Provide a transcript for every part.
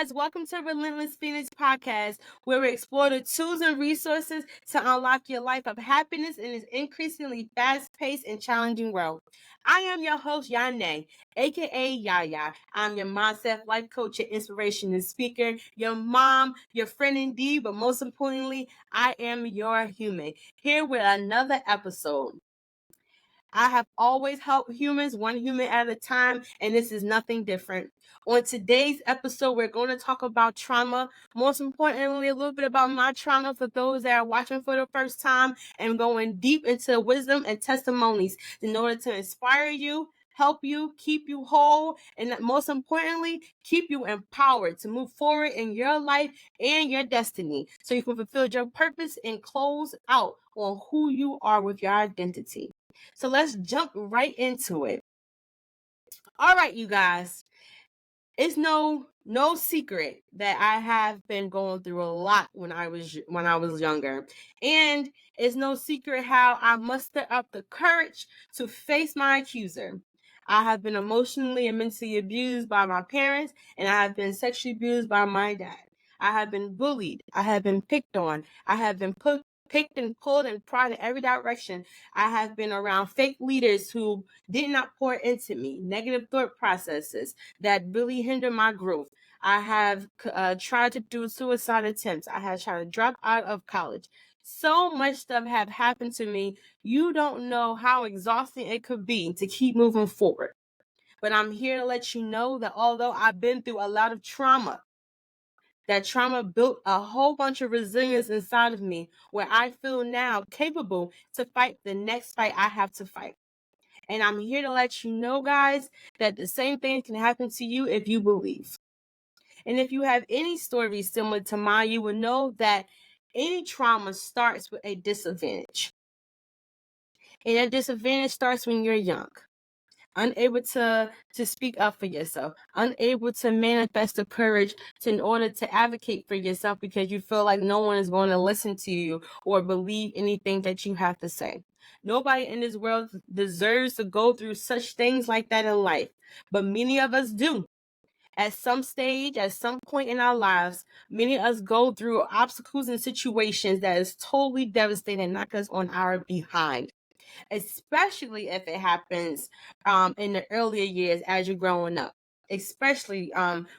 guys. Welcome to Relentless Phoenix Podcast, where we explore the tools and resources to unlock your life of happiness in this increasingly fast-paced and challenging world. I am your host, Yahne, aka Yaya. I'm your mindset life coach, your inspiration speaker, your mom, your friend indeed, but most importantly, I am your human. Here with another episode. I have always helped humans, one human at a time, and this is nothing different. On today's episode, we're going to talk about trauma. Most importantly, a little bit about my trauma for those that are watching for the first time, and going deep into wisdom and testimonies in order to inspire you, help you, keep you whole, and most importantly, keep you empowered to move forward in your life and your destiny so you can fulfill your purpose and close out on who you are with your identity. So let's jump right into it. All right, you guys. It's no secret that I have been going through a lot when I was younger. And it's no secret how I mustered up the courage to face my accuser. I have been emotionally and mentally abused by my parents, and I have been sexually abused by my dad. I have been bullied. I have been picked on. I have been picked and pulled and prodded in every direction. I have been around fake leaders who did not pour into me, negative thought processes that really hinder my growth. I have tried to do suicide attempts. I have tried to drop out of college. So much stuff have happened to me. You don't know how exhausting it could be to keep moving forward. But I'm here to let you know that although I've been through a lot of trauma, that trauma built a whole bunch of resilience inside of me where I feel now capable to fight the next fight I have to fight. And I'm here to let you know, guys, that the same thing can happen to you if you believe. And if you have any stories similar to mine, you will know that any trauma starts with a disadvantage. And that disadvantage starts when you're young, unable to speak up for yourself, unable to manifest the courage in order to advocate for yourself because you feel like no one is going to listen to you or believe anything that you have to say. Nobody in this world deserves to go through such things like that in life, but many of us do. At some stage, at some point in our lives, many of us go through obstacles and situations that is totally devastating and knock us on our behind, especially if it happens in the earlier years as you're growing up, especially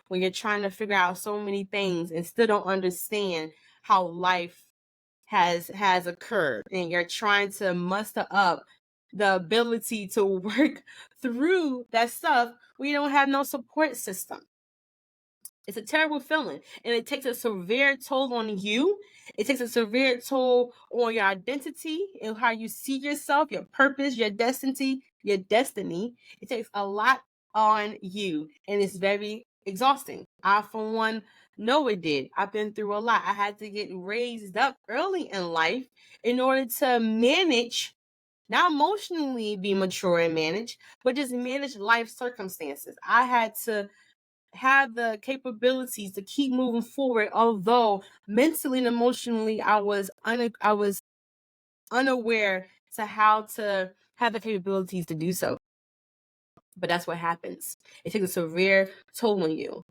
when you're trying to figure out so many things and still don't understand how life has occurred, and you're trying to muster up the ability to work through that stuff. We don't have no support system. It's a terrible feeling, and it takes a severe toll on you. It takes a severe toll on your identity and how you see yourself, your purpose, your destiny, It takes a lot on you, and it's very exhausting. I, for one, know it did. I've been through a lot. I had to get raised up early in life in order to manage, not emotionally be mature and manage, but just manage life circumstances. I had to have the capabilities to keep moving forward, although mentally and emotionally I was unaware to how to have the capabilities to do so. But that's what happens. It takes a severe toll on you.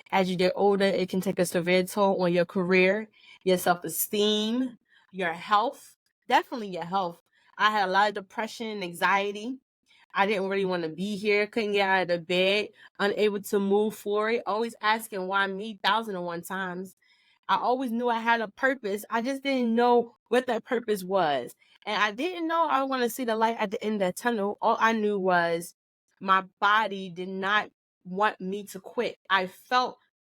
As you get older, it can take a severe toll on your career, your self-esteem, your health, definitely your health. I had a lot of depression and anxiety. I didn't really want to be here, couldn't get out of the bed, unable to move forward, always asking why me 1,001 times. I always knew I had a purpose. I just didn't know what that purpose was. And I didn't know I want to see the light at the end of the tunnel. All I knew was my body did not want me to quit. I felt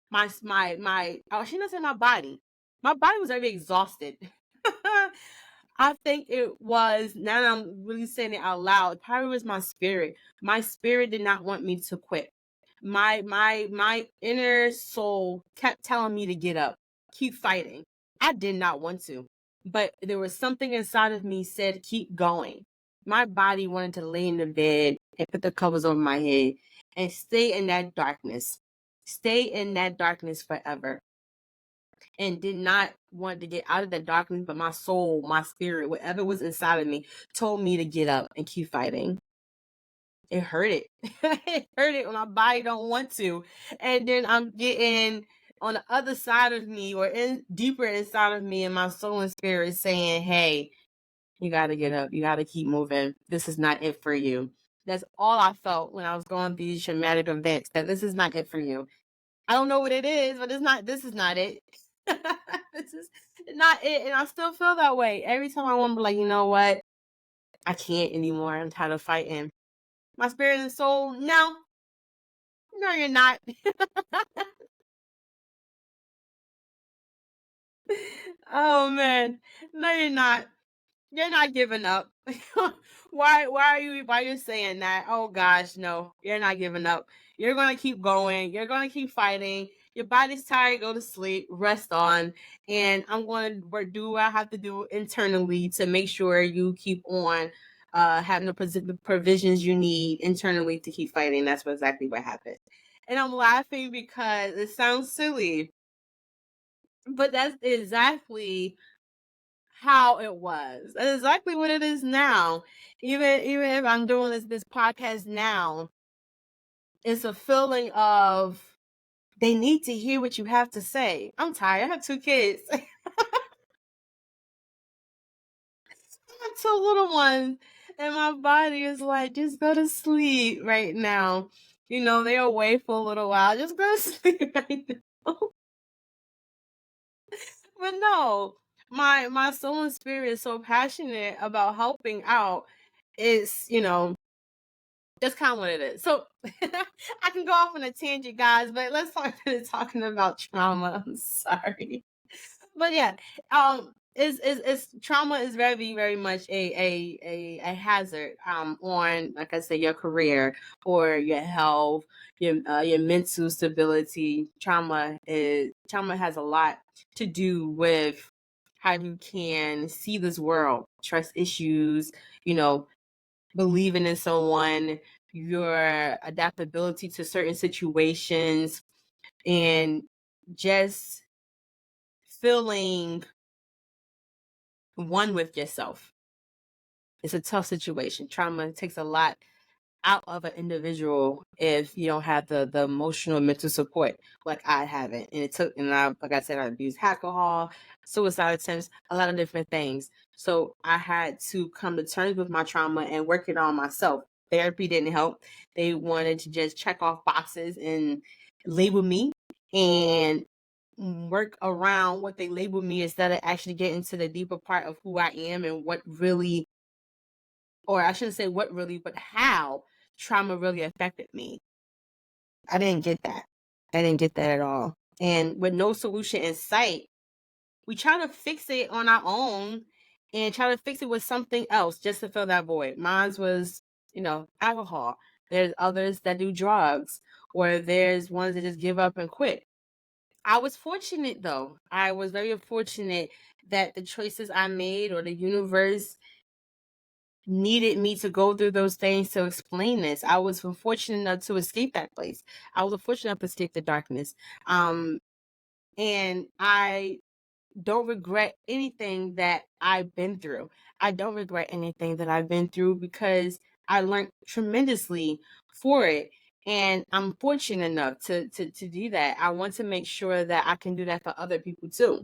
my I shouldn't say my body. My body was already exhausted. I think it was, now that I'm really saying it out loud, it probably was my spirit. My spirit did not want me to quit. My inner soul kept telling me to get up, keep fighting. I did not want to, but there was something inside of me said, keep going. My body wanted to lay in the bed and put the covers over my head and stay in that darkness. Stay in that darkness forever. And did not want to get out of that darkness, but my soul, my spirit, whatever was inside of me told me to get up and keep fighting. It hurt it. It hurt it when my body don't want to. And then I'm getting on the other side of me, or deeper inside of me, and my soul and spirit saying, hey, you got to get up. You got to keep moving. This is not it for you. That's all I felt when I was going through these traumatic events, that this is not it for you. I don't know what it is, but this is not it. This is not it. And I still feel that way. Every time I want to be like, you know what? I can't anymore. I'm tired of fighting. My spirit and soul, no, you're not. Oh man, no, you're not. You're not giving up. Why are you saying that? Oh gosh, no, you're not giving up. You're gonna keep going. You're gonna keep fighting. Your body's tired, go to sleep, rest on, and I'm going to do what I have to do internally to make sure you keep on having the provisions you need internally to keep fighting. That's exactly what happened. And I'm laughing because it sounds silly, but that's exactly how it was. That's exactly what it is now. Even if I'm doing this podcast now, it's a feeling of they need to hear what you have to say. I'm tired. I have 2 kids. I have 2 little ones, and my body is like, just go to sleep right now. You know, they're away for a little while. Just go to sleep right now. But no, my soul and spirit is so passionate about helping out. It's, that's kind of what it is. So I can go off on a tangent, guys, but let's start talking about trauma. I'm sorry. But yeah, is trauma is very, very much a hazard on, like I said, your career or your health, your mental stability. Trauma has a lot to do with how you can see this world, trust issues, believing in someone, your adaptability to certain situations, and just feeling one with yourself. It's a tough situation. Trauma takes a lot out of an individual if you don't have the emotional mental support like I haven't. And like I said, I abused alcohol, suicide attempts, a lot of different things. So I had to come to terms with my trauma and work it on myself. Therapy didn't help. They wanted to just check off boxes and label me and work around what they labeled me instead of actually getting to the deeper part of who I am and what really, or I shouldn't say what really, but how trauma really affected me. I didn't get that. I didn't get that at all. And with no solution in sight, we try to fix it on our own and try to fix it with something else just to fill that void. Mine was, alcohol. There's others that do drugs, or there's ones that just give up and quit. I was fortunate though. I was very fortunate that the choices I made, or the universe needed me to go through those things to explain this. I was fortunate enough to escape that place. I was fortunate enough to escape the darkness. And I don't regret anything that I've been through. I don't regret anything that I've been through because I learned tremendously for it. And I'm fortunate enough to do that. I want to make sure that I can do that for other people too.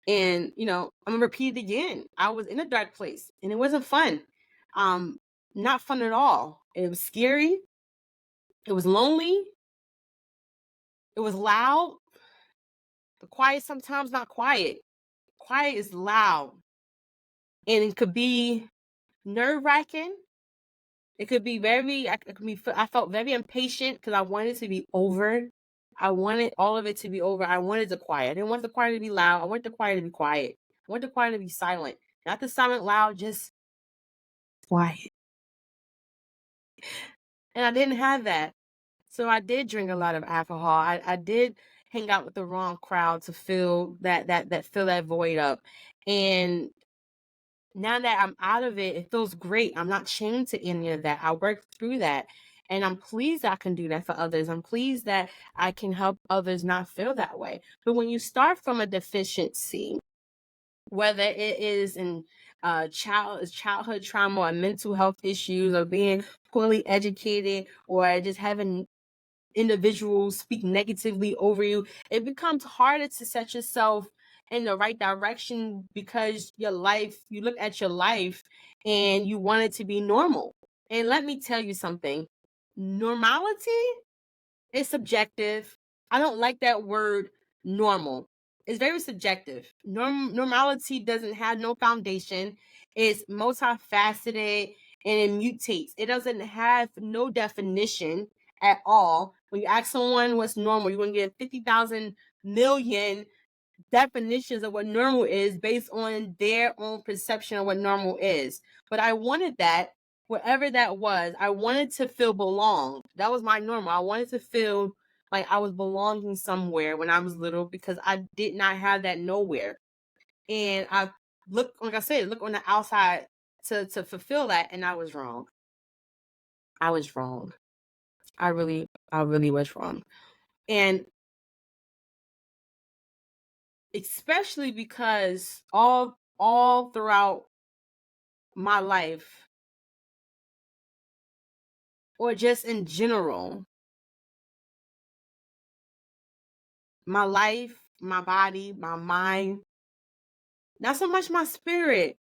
And, I'm gonna repeat it again. I was in a dark place and it wasn't fun. Not fun at all. It was scary. It was lonely. It was loud. The quiet sometimes not quiet. Quiet is loud. And it could be nerve-wracking. It could be I felt very impatient because I wanted it to be over. I wanted all of it to be over. I wanted the quiet. I didn't want the quiet to be loud. I want the quiet to be quiet. I want the quiet to be silent. Not the silent loud, just quiet. And I didn't have that. So I did drink a lot of alcohol. I did hang out with the wrong crowd to fill that void up. And now that I'm out of it, it feels great. I'm not chained to any of that. I worked through that. And I'm pleased I can do that for others. I'm pleased that I can help others not feel that way. But when you start from a deficiency, whether it is in childhood trauma or mental health issues or being poorly educated or just having individuals speak negatively over you, it becomes harder to set yourself in the right direction because you look at your life and you want it to be normal. And let me tell you something. Normality is subjective. I don't like that word normal. It's very subjective. Normality doesn't have no foundation. It's multifaceted and it mutates. It doesn't have no definition at all. When you ask someone what's normal, you're going to get 50,000 million definitions of what normal is based on their own perception of what normal is. But I wanted that, whatever that was, I wanted to feel belonged. That was my normal. I wanted to feel like I was belonging somewhere when I was little because I did not have that nowhere. And I like I said, look on the outside to fulfill that, and I was wrong. I was wrong. I really was wrong. And especially because all throughout my life, or just in general, my life, my body, my mind, not so much my spirit,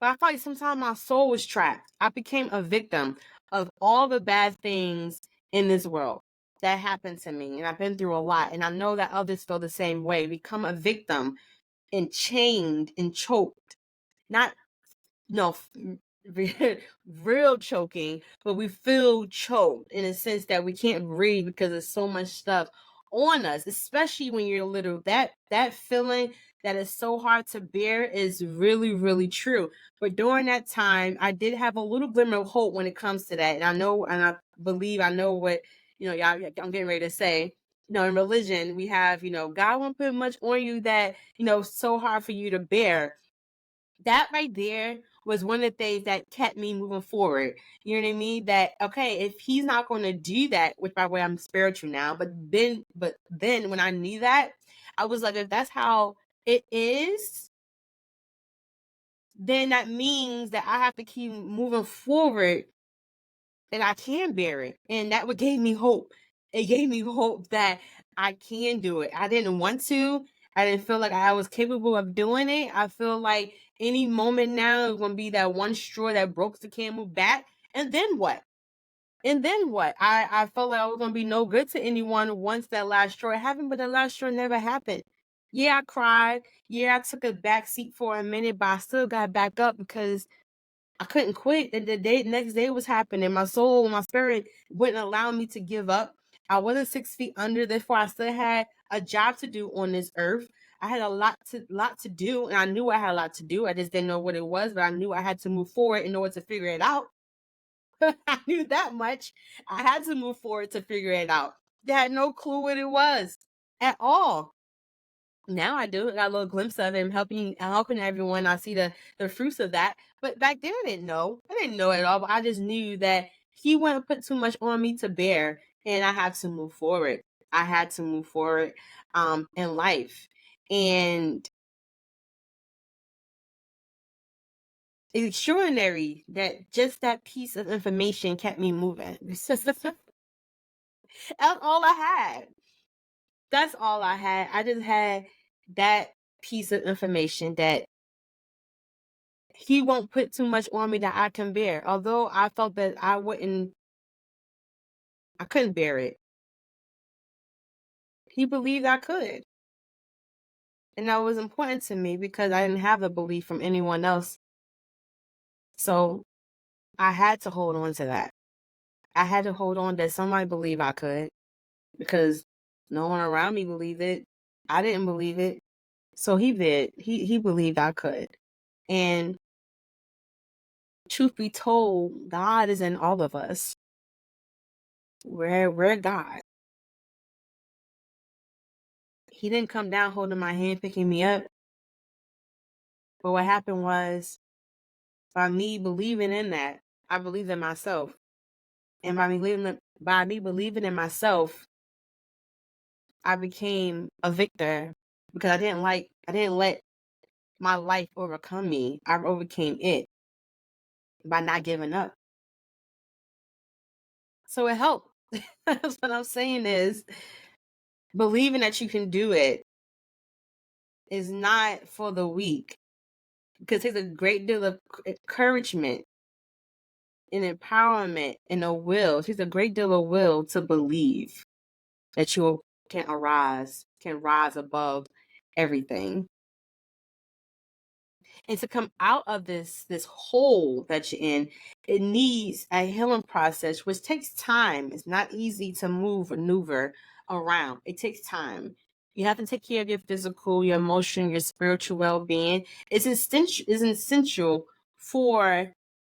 but I felt like sometimes my soul was trapped. I became a victim of all the bad things in this world that happened to me. And I've been through a lot. And I know that others feel the same way. Become a victim and chained and choked. Not no real choking, but we feel choked in a sense that we can't breathe because there's so much stuff on us, especially when you're little. That feeling that is so hard to bear is really true. But during that time, I did have a little glimmer of hope when it comes to that. And I know, and I believe I know what, y'all, I'm getting ready to say. In religion, we have, God won't put much on you that, so hard for you to bear. That right there was one of the things that kept me moving forward. You know what I mean? That, okay, if he's not going to do that, which by the way, I'm spiritual now, but then when I knew that, I was like, if that's how it is, then that means that I have to keep moving forward, that I can bear it. And that what gave me hope. It gave me hope that I can do it. I didn't want to. I didn't feel like I was capable of doing it. I feel like any moment now is going to be that one straw that broke the camel back. And then what? I felt like I was going to be no good to anyone once that last straw happened, but the last straw never happened. Yeah, I cried. Yeah, I took a back seat for a minute, but I still got back up because I couldn't quit. The next day was happening. My soul, my spirit wouldn't allow me to give up. I wasn't 6 feet under. Therefore, I still had a job to do on this earth. I had a lot to do, and I knew I had a lot to do. I just didn't know what it was, but I knew I had to move forward in order to figure it out. I knew that much. I had to move forward to figure it out. I had no clue what it was at all. Now I do. I got a little glimpse of him helping everyone. I see the fruits of that. But back then I didn't know. I didn't know at all. But I just knew that he wouldn't put too much on me to bear, and I had to move forward. I had to move forward in life. And it's extraordinary that just that piece of information kept me moving. That's all I had. That's all I had. I just had that piece of information that he won't put too much on me that I can bear. Although I felt that I couldn't bear it. He believed I could. And that was important to me because I didn't have the belief from anyone else. So I had to hold on to that. I had to hold on that somebody believed I could because no one around me believed it. I didn't believe it. So he did. He believed I could. And truth be told, God is in all of us. We're God. He didn't come down holding my hand, picking me up. But what happened was, by me believing in that, I believed in myself. And by me believing in myself, I became a victor because I didn't let my life overcome me. I overcame it by not giving up. So it helped. That's what I'm saying is believing that you can do it is not for the weak, because it takes a great deal of encouragement and empowerment and a will. It takes a great deal of will to believe that you can rise above everything. And to come out of this hole that you're in, it needs a healing process, which takes time. It's not easy to maneuver around. It takes time. You have to take care of your physical, your emotional, your spiritual well-being. It's essential for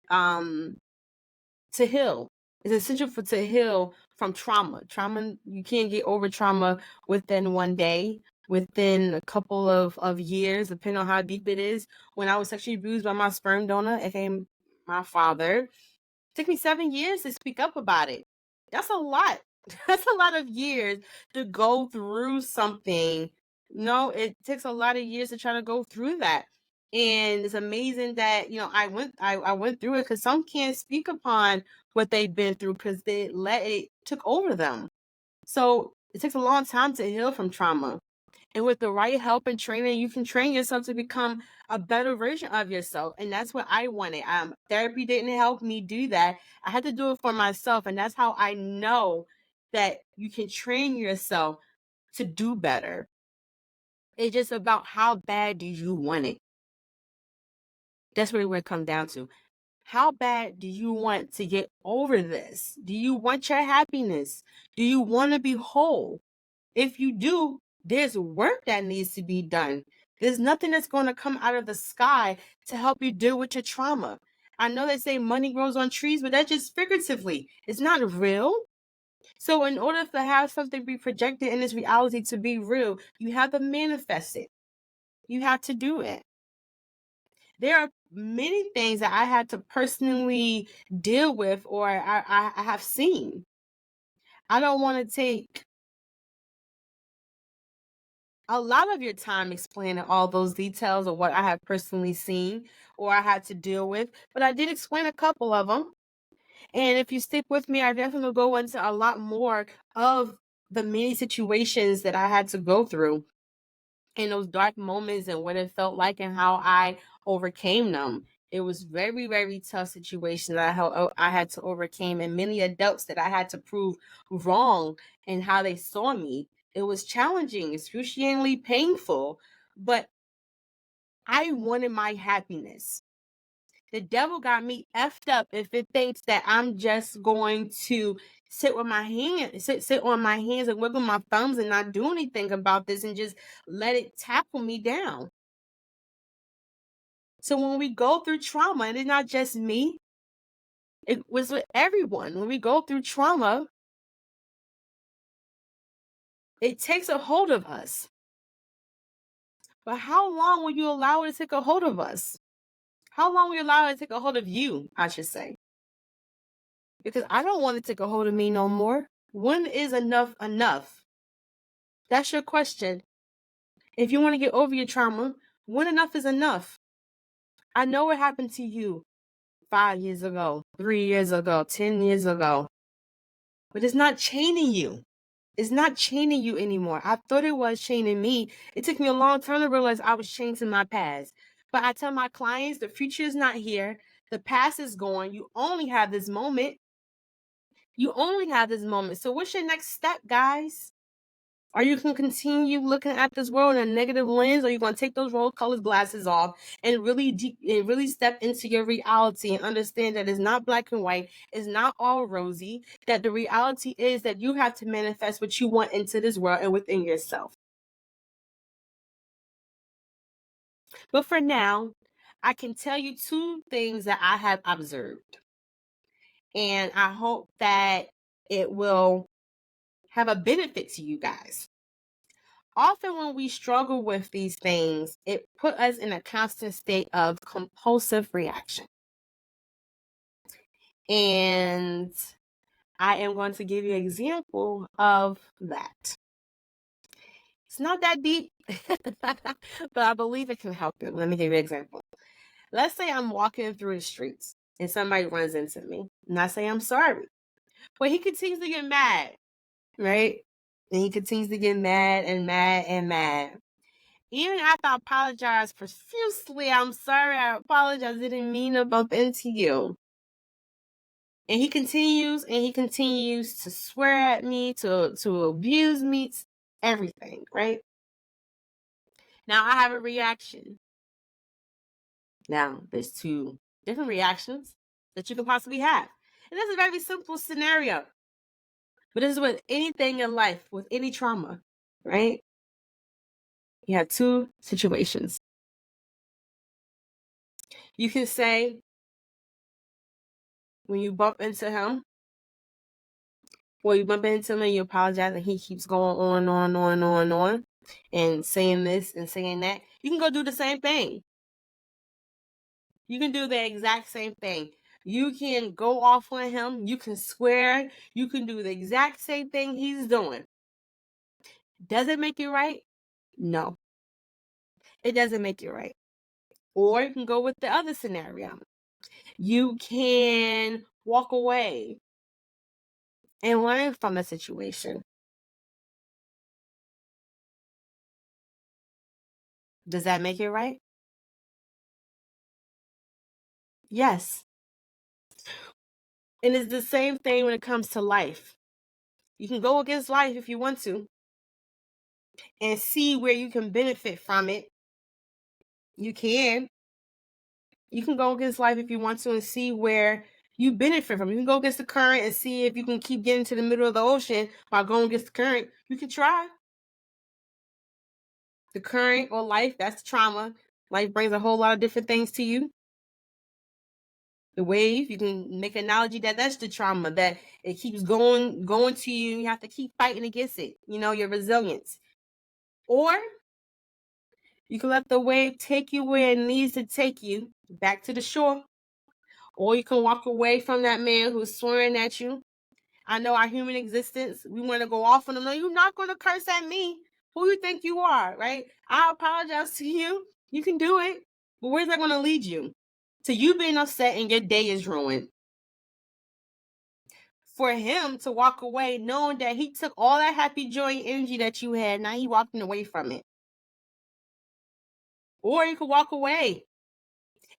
to heal. It's essential to heal from trauma. Trauma, you can't get over trauma within one day, within a couple of years, depending on how deep it is. When I was sexually abused by my sperm donor, aka my father, it took me 7 years to speak up about it. That's a lot. That's a lot of years to go through something. No, it takes a lot of years to try to go through that. And it's amazing that, I went through it, because some can't speak upon what they've been through because it took over them. So it takes a long time to heal from trauma. And with the right help and training, you can train yourself to become a better version of yourself. And that's what I wanted. Therapy didn't help me do that. I had to do it for myself. And that's how I know that you can train yourself to do better. It's just about how bad do you want it. That's really what it comes down to. How bad do you want to get over this? Do you want your happiness? Do you want to be whole? If you do, there's work that needs to be done. There's nothing that's going to come out of the sky to help you deal with your trauma. I know they say money grows on trees, but that's just figuratively. It's not real. So in order to have something be projected in this reality to be real, you have to manifest it. You have to do it. There are many things that I had to personally deal with, or I have seen. I don't want to take a lot of your time explaining all those details of what I have personally seen or I had to deal with, but I did explain a couple of them. And if you stick with me, I definitely will go into a lot more of the many situations that I had to go through in those dark moments and what it felt like and how I overcame them. It was very, very tough situations that I had to overcome, and many adults that I had to prove wrong and how they saw me. It was challenging, excruciatingly painful, but I wanted my happiness. The devil got me effed up if it thinks that I'm just going to sit on my hands and wiggle my thumbs and not do anything about this and just let it tackle me down. So when we go through trauma, and it's not just me, it was with everyone. When we go through trauma, it takes a hold of us. But how long will you allow it to take a hold of us? How long will you allow it to take a hold of you, I should say? Because I don't want it to take a hold of me no more. When is enough enough? That's your question. If you want to get over your trauma, when enough is enough? I know what happened to you 5 years ago, 3 years ago, 10 years ago, but it's not chaining you. It's not chaining you anymore. I thought it was chaining me. It took me a long time to realize I was chained to my past. But I tell my clients, the future is not here. The past is gone. You only have this moment. You only have this moment. So what's your next step, guys? Are you going to continue looking at this world in a negative lens, or are you going to take those rose-colored glasses off and really step into your reality and understand that it's not black and white, it's not all rosy, that the reality is that you have to manifest what you want into this world and within yourself. But for now, I can tell you 2 things that I have observed. And I hope that it will have a benefit to you guys. Often when we struggle with these things, it put us in a constant state of compulsive reaction. And I am going to give you an example of that. It's not that deep, but I believe it can help you. Let me give you an example. Let's say I'm walking through the streets and somebody runs into me, and I say, I'm sorry. But he continues to get mad, right? And he continues to get mad and mad and mad. Even after I apologized profusely, I'm sorry, I apologize, I didn't mean to bump into you. And he continues to swear at me, to abuse me, everything, right? Now I have a reaction. Now, there's two different reactions that you can possibly have. And this is a very simple scenario. But this is with anything in life, with any trauma, right? You have two situations. You can say, when you bump into him, or you bump into him and you apologize and he keeps going on, and saying this and saying that, you can go do the same thing. You can do the exact same thing. You can go off on him. You can swear. You can do the exact same thing he's doing. Does it make it right? No. It doesn't make it right. Or you can go with the other scenario. You can walk away and learn from the situation. Does that make it right? Yes. And it's the same thing when it comes to life. You can go against life if you want to and see where you can benefit from it. You can. You can go against life if you want to and see where you benefit from it. You can go against the current and see if you can keep getting to the middle of the ocean while going against the current. You can try. The current or life, that's trauma. Life brings a whole lot of different things to you. The wave, you can make an analogy that that's the trauma, that it keeps going to you. You have to keep fighting against it. You know, your resilience. Or you can let the wave take you where it needs to take you, back to the shore. Or you can walk away from that man who's swearing at you. I know our human existence, we want to go off on them. No, you're not going to curse at me. Who you think you are, right? I apologize to you. You can do it. But where's that going to lead you? To you being upset and your day is ruined. For him to walk away knowing that he took all that happy joy and energy that you had, now he walking away from it. Or you could walk away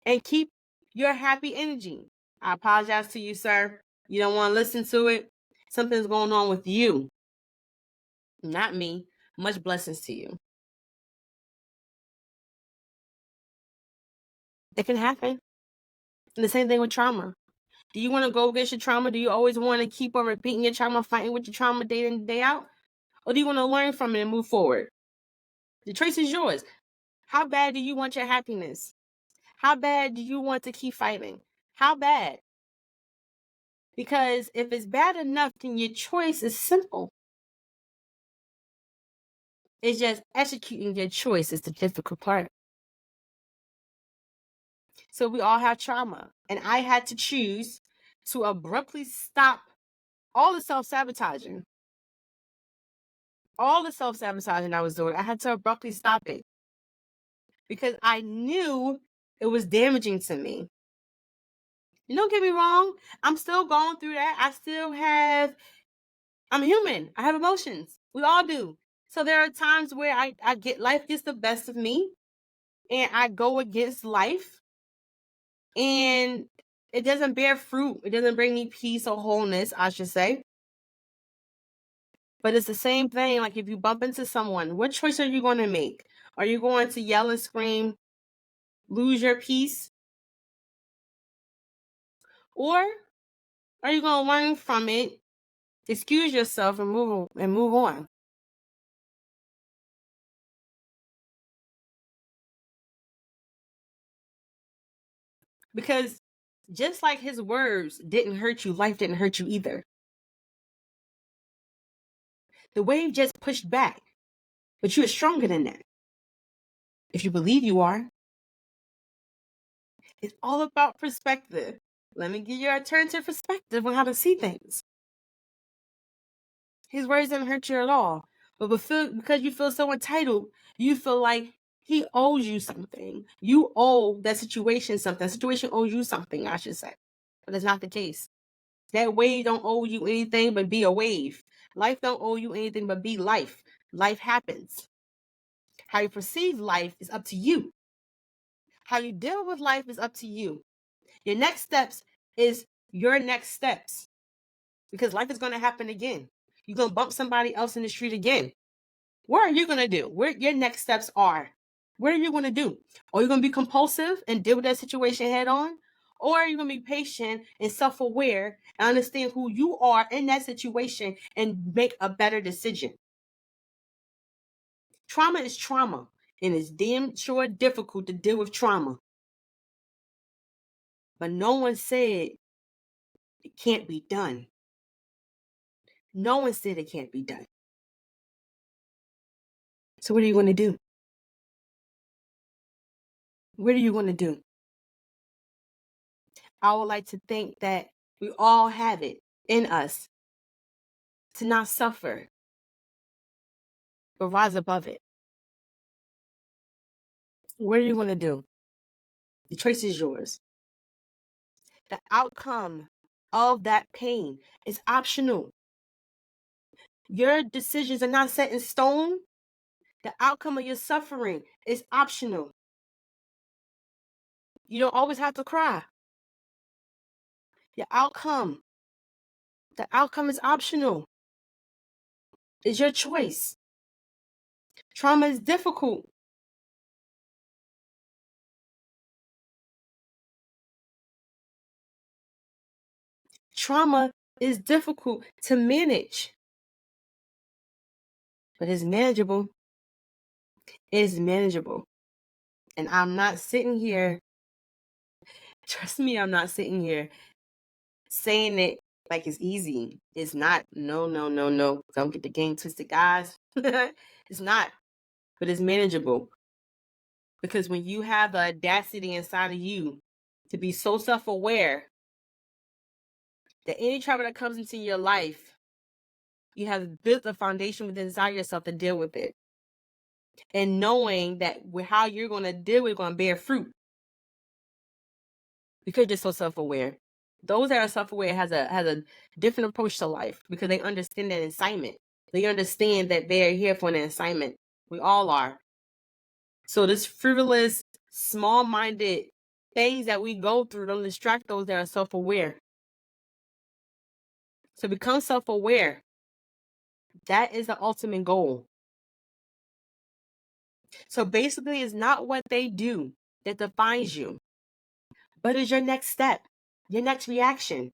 and keep your happy energy. I apologize to you, sir. You don't want to listen to it. Something's going on with you, not me. Much blessings to you. It can happen. And the same thing with trauma. Do you want to go against your trauma? Do you always want to keep on repeating your trauma, fighting with your trauma day in, day out? Or do you want to learn from it and move forward? The choice is yours. How bad do you want your happiness? How bad do you want to keep fighting? How bad? Because if it's bad enough, then your choice is simple. It's just executing your choice is the difficult part. So we all have trauma. And I had to choose to abruptly stop all the self-sabotaging. All the self-sabotaging I was doing, I had to abruptly stop it. Because I knew it was damaging to me. You don't get me wrong. I'm still going through that. I'm human. I have emotions. We all do. So there are times where life gets the best of me and I go against life and it doesn't bear fruit. It doesn't bring me peace or wholeness, I should say. But it's the same thing. Like if you bump into someone, what choice are you going to make? Are you going to yell and scream, lose your peace? Or are you going to learn from it, excuse yourself and move on? Because just like his words didn't hurt you, life didn't hurt you either. The wave just pushed back, but you are stronger than that. If you believe you are. It's all about perspective. Let me give you an alternative perspective on how to see things. His words didn't hurt you at all. But because you feel so entitled, you feel like he owes you something. You owe that situation something. That situation owes you something, I should say. But that's not the case. That wave don't owe you anything but be a wave. Life don't owe you anything but be life. Life happens. How you perceive life is up to you. How you deal with life is up to you. Your next steps is your next steps. Because life is going to happen again. You're going to bump somebody else in the street again. What are you going to do? Where your next steps are? What are you going to do? Are you going to be compulsive and deal with that situation head on? Or are you going to be patient and self-aware and understand who you are in that situation and make a better decision? Trauma is trauma, and it's damn sure difficult to deal with trauma. But no one said it can't be done. No one said it can't be done. So what are you going to do? What are you going to do? I would like to think that we all have it in us to not suffer, but rise above it. What are you going to do? The choice is yours. The outcome of that pain is optional. Your decisions are not set in stone. The outcome of your suffering is optional. You don't always have to cry. The outcome is optional. It's your choice. Trauma is difficult. Trauma is difficult to manage, but it's manageable. It's manageable. And I'm not sitting here, trust me, I'm not sitting here saying it like it's easy. It's not. No. Don't get the game twisted, guys. It's not, but it's manageable. Because when you have the audacity inside of you to be so self-aware that any trouble that comes into your life, you have built a foundation within inside yourself to deal with it. And knowing that how you're going to deal with it going to bear fruit. Because you're so self-aware. Those that are self-aware has a different approach to life because they understand that assignment. They understand that they are here for an assignment. We all are. So this frivolous, small-minded things that we go through don't distract those that are self-aware. So become self-aware. That is the ultimate goal. So basically, it's not what they do that defines you, but it's your next step, your next reaction.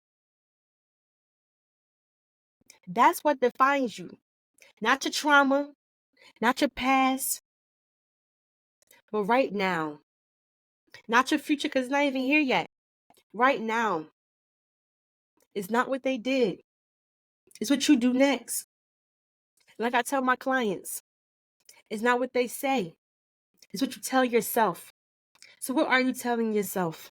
That's what defines you. Not your trauma, not your past, but right now. Not your future, because it's not even here yet. Right now. It's not what they did. It's what you do next. Like I tell my clients, it's not what they say. It's what you tell yourself. So what are you telling yourself?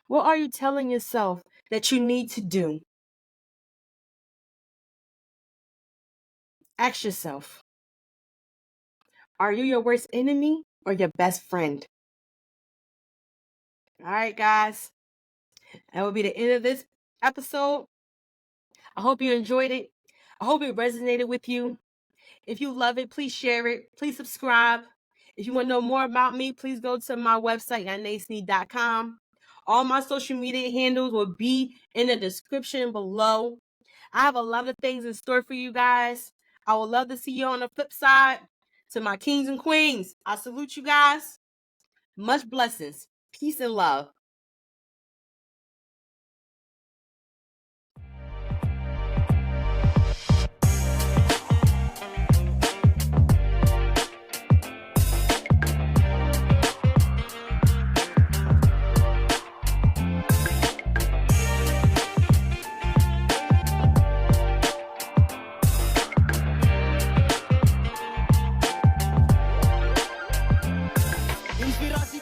What are you telling yourself that you need to do? Ask yourself, are you your worst enemy or your best friend? All right, guys. That will be the end of this episode. I hope you enjoyed it. I hope it resonated with you. If you love it, please share it. Please subscribe. If you want to know more about me, please go to my website, yahne.com. All my social media handles will be in the description below. I have a lot of things in store for you guys. I would love to see you on the flip side. To my kings and queens, I salute you guys. Much blessings. Peace and love. Inspirasi